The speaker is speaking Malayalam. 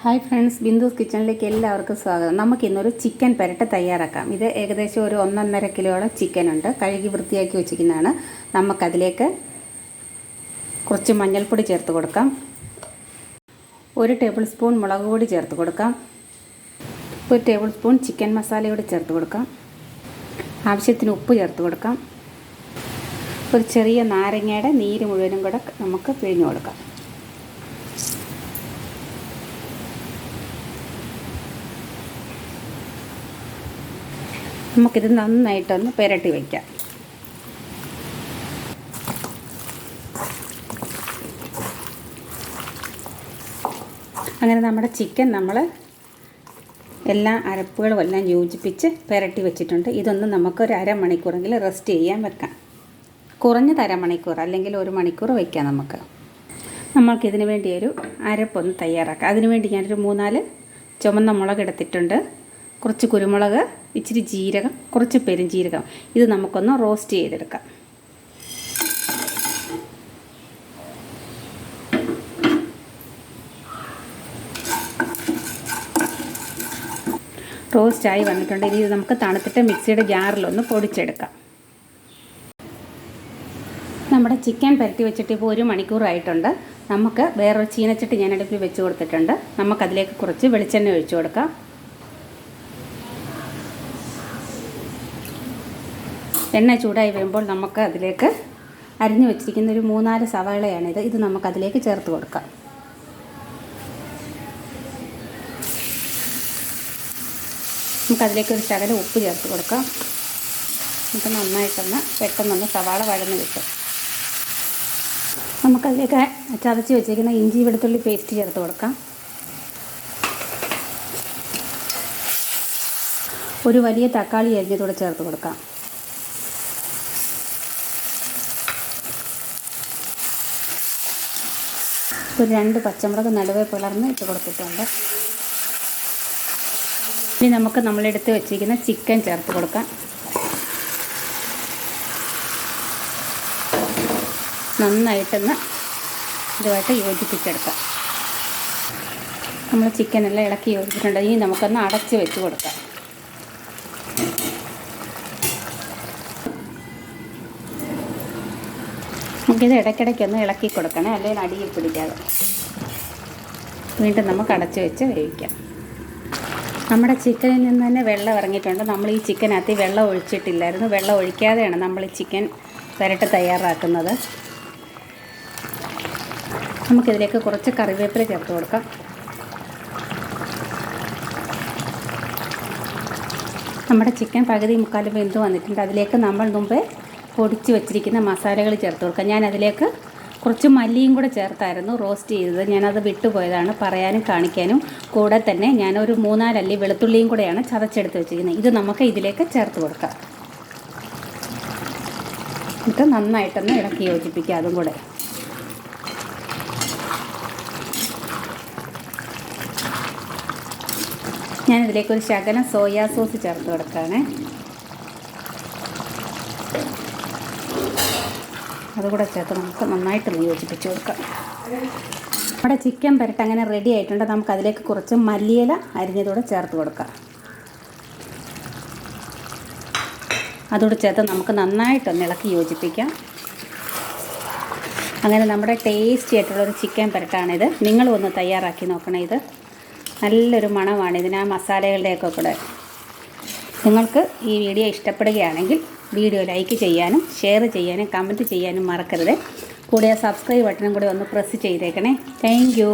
ഹായ് ഫ്രണ്ട്സ്, ബിന്ദുസ് കിച്ചണിലേക്ക് എല്ലാവർക്കും സ്വാഗതം. നമുക്കിന്നൊരു ചിക്കൻ പെരട്ട് തയ്യാറാക്കാം. ഇത് ഏകദേശം ഒരു 1.5 കിലോളം ചിക്കൻ ഉണ്ട്. കഴുകി വൃത്തിയാക്കി വെച്ചിരിക്കുന്നതാണ്. നമുക്കതിലേക്ക് കുറച്ച് മഞ്ഞൾപ്പൊടി ചേർത്ത് കൊടുക്കാം. 1 ടേബിൾ സ്പൂൺ മുളക് പൊടി ചേർത്ത് കൊടുക്കാം. 1 ടേബിൾ സ്പൂൺ ചിക്കൻ മസാലയോട് ചേർത്ത് കൊടുക്കാം. ആവശ്യത്തിന് ഉപ്പ് ചേർത്ത് കൊടുക്കാം. ഒരു ചെറിയ നാരങ്ങയുടെ നീര് മുഴുവനും കൂടെ നമുക്ക് പിഴിഞ്ഞു കൊടുക്കാം. നമുക്കിത് നന്നായിട്ടൊന്ന് പുരട്ടി വയ്ക്കാം. അങ്ങനെ നമ്മുടെ ചിക്കൻ നമ്മൾ എല്ലാ അരപ്പുകളും എല്ലാം യോജിപ്പിച്ച് പുരട്ടി വെച്ചിട്ടുണ്ട്. ഇതൊന്ന് നമുക്കൊരു അരമണിക്കൂറെങ്കിലും റെസ്റ്റ് ചെയ്യാൻ വെക്കാം. കുറഞ്ഞത് അരമണിക്കൂർ അല്ലെങ്കിൽ 1 മണിക്കൂർ വയ്ക്കാം. നമ്മൾക്കിതിന് വേണ്ടി ഒരു അരപ്പൊന്ന് തയ്യാറാക്കാം. അതിനുവേണ്ടി ഞാനൊരു 3-4 ചുവന്ന മുളക് എടുത്തിട്ടുണ്ട്. കുറച്ച് കുരുമുളക്, ഇച്ചിരി ജീരകം, കുറച്ച് പെരുംജീരകം. ഇത് നമുക്കൊന്ന് റോസ്റ്റ് ചെയ്തെടുക്കാം. റോസ്റ്റായി വന്നിട്ടുണ്ട്. ഇനി ഇത് നമുക്ക് തണുത്തിട്ട് മിക്സിയുടെ ജാറിലൊന്ന് പൊടിച്ചെടുക്കാം. നമ്മുടെ ചിക്കൻ പുരട്ടി വെച്ചിട്ട് ഇപ്പോൾ 1 മണിക്കൂറായിട്ടുണ്ട്. നമുക്ക് വേറൊരു ചീനച്ചട്ടി ഞാൻ അടുപ്പിൽ വെച്ച് കൊടുത്തിട്ടുണ്ട്. നമുക്കതിലേക്ക് കുറച്ച് വെളിച്ചെണ്ണ ഒഴിച്ചു കൊടുക്കാം. എണ്ണ ചൂടായി വരുമ്പോൾ നമുക്ക് അതിലേക്ക് അരിഞ്ഞു വെച്ചിരിക്കുന്ന ഒരു 3-4 സവാളയാണിത്. ഇത് നമുക്കതിലേക്ക് ചേർത്ത് കൊടുക്കാം. നമുക്കതിലേക്ക് ഒരു ശകലം ഉപ്പ് ചേർത്ത് കൊടുക്കാം. നമുക്ക് നന്നായിട്ടൊന്ന് പെട്ടെന്നൊന്ന് സവാള വഴന്ന് കിട്ടും. നമുക്കതിലേക്ക് ചതച്ച് വെച്ചിരിക്കുന്ന ഇഞ്ചി വെളുത്തുള്ളി പേസ്റ്റ് ചേർത്ത് കൊടുക്കാം. ഒരു വലിയ തക്കാളി അരിഞ്ഞതോടെ ചേർത്ത് കൊടുക്കാം. ഒരു 2 പച്ചമുളക് നടുവേ പിളർന്ന് ഇട്ട് കൊടുത്തിട്ടുണ്ട്. ഇനി നമുക്ക് നമ്മളെടുത്ത് വെച്ചിരിക്കുന്ന ചിക്കൻ ചേർത്ത് കൊടുക്കാം. നന്നായിട്ടൊന്ന് ഇതുമായിട്ട് യോജിപ്പിച്ചെടുക്കാം. നമ്മൾ ചിക്കനെല്ലാം ഇളക്കി യോജിച്ചിട്ടുണ്ട്. ഇനി നമുക്കൊന്ന് അടച്ച് വെച്ച് കൊടുക്കാം. നമുക്കിത് ഇടയ്ക്കിടയ്ക്കൊന്ന് ഇളക്കി കൊടുക്കണേ, അല്ലെങ്കിൽ അടിയിൽ പിടിക്കാതെ. വീണ്ടും നമുക്ക് അടച്ച് വെച്ച് വേവിക്കാം. നമ്മുടെ ചിക്കനിൽ നിന്ന് തന്നെ വെള്ളം ഇറങ്ങിയിട്ടുണ്ട്. നമ്മൾ ഈ ചിക്കനകത്ത് വെള്ളം ഒഴിച്ചിട്ടില്ലായിരുന്നു. വെള്ളം ഒഴിക്കാതെയാണ് നമ്മൾ ഈ ചിക്കൻ പുരട്ട് തയ്യാറാക്കുന്നത്. നമുക്കിതിലേക്ക് കുറച്ച് കറിവേപ്പില ചേർത്ത് കൊടുക്കാം. നമ്മുടെ ചിക്കൻ പകുതി മുക്കാലും വെന്ത് വന്നിട്ടുണ്ട്. അതിലേക്ക് നമ്മൾ മുമ്പേ പൊടിച്ച് വെച്ചിരിക്കുന്ന മസാലകൾ ചേർത്ത് കൊടുക്കാം. ഞാനതിലേക്ക് കുറച്ച് മല്ലിയും കൂടെ ചേർത്തായിരുന്നു റോസ്റ്റ് ചെയ്തത്. ഞാനത് വിട്ടുപോയതാണ് പറയാനും കാണിക്കാനും. കൂടെ തന്നെ ഞാനൊരു 3-4 അല്ലി വെളുത്തുള്ളിയും കൂടെയാണ് ചതച്ചെടുത്ത് വെച്ചിരിക്കുന്നത്. ഇത് നമുക്ക് ഇതിലേക്ക് ചേർത്ത് കൊടുക്കാം. എന്നിട്ട് നന്നായിട്ടൊന്ന് ഇളക്കി യോജിപ്പിക്കുക. അതും കൂടെ ഞാനിതിലേക്ക് ഒരു ശകലം സോയാ സോസ് ചേർത്ത് കൊടുക്കുകയാണ്. അതുകൂടെ ചേർത്ത് നമുക്ക് നന്നായിട്ട് യോജിപ്പിച്ച് കൊടുക്കാം. നമ്മുടെ ചിക്കൻ പുരട്ട് അങ്ങനെ റെഡി ആയിട്ടുണ്ട്. നമുക്കതിലേക്ക് കുറച്ച് മല്ലിയില അരിഞ്ഞതോടെ ചേർത്ത് കൊടുക്കാം. അതോടെ ചേർത്ത് നമുക്ക് നന്നായിട്ടൊന്ന് ഇളക്കി യോജിപ്പിക്കാം. അങ്ങനെ നമ്മുടെ ടേസ്റ്റി ആയിട്ടുള്ളൊരു ചിക്കൻ പുരട്ടാണിത്. നിങ്ങളും ഒന്ന് തയ്യാറാക്കി നോക്കണം. ഇത് നല്ലൊരു മണമാണ് ഇതിന്, ആ മസാലകളുടെയൊക്കെ കൂടെ. നിങ്ങൾക്ക് ഈ വീഡിയോ ഇഷ്ടപ്പെടുകയാണെങ്കിൽ വീഡിയോ ലൈക്ക് ചെയ്യാനും ഷെയർ ചെയ്യാനും കമൻറ്റ് ചെയ്യാനും മറക്കരുത്. കൂടെ സബ്സ്ക്രൈബ് ബട്ടണും കൂടെ ഒന്ന് പ്രസ് ചെയ്തേക്കണേ. Thank you.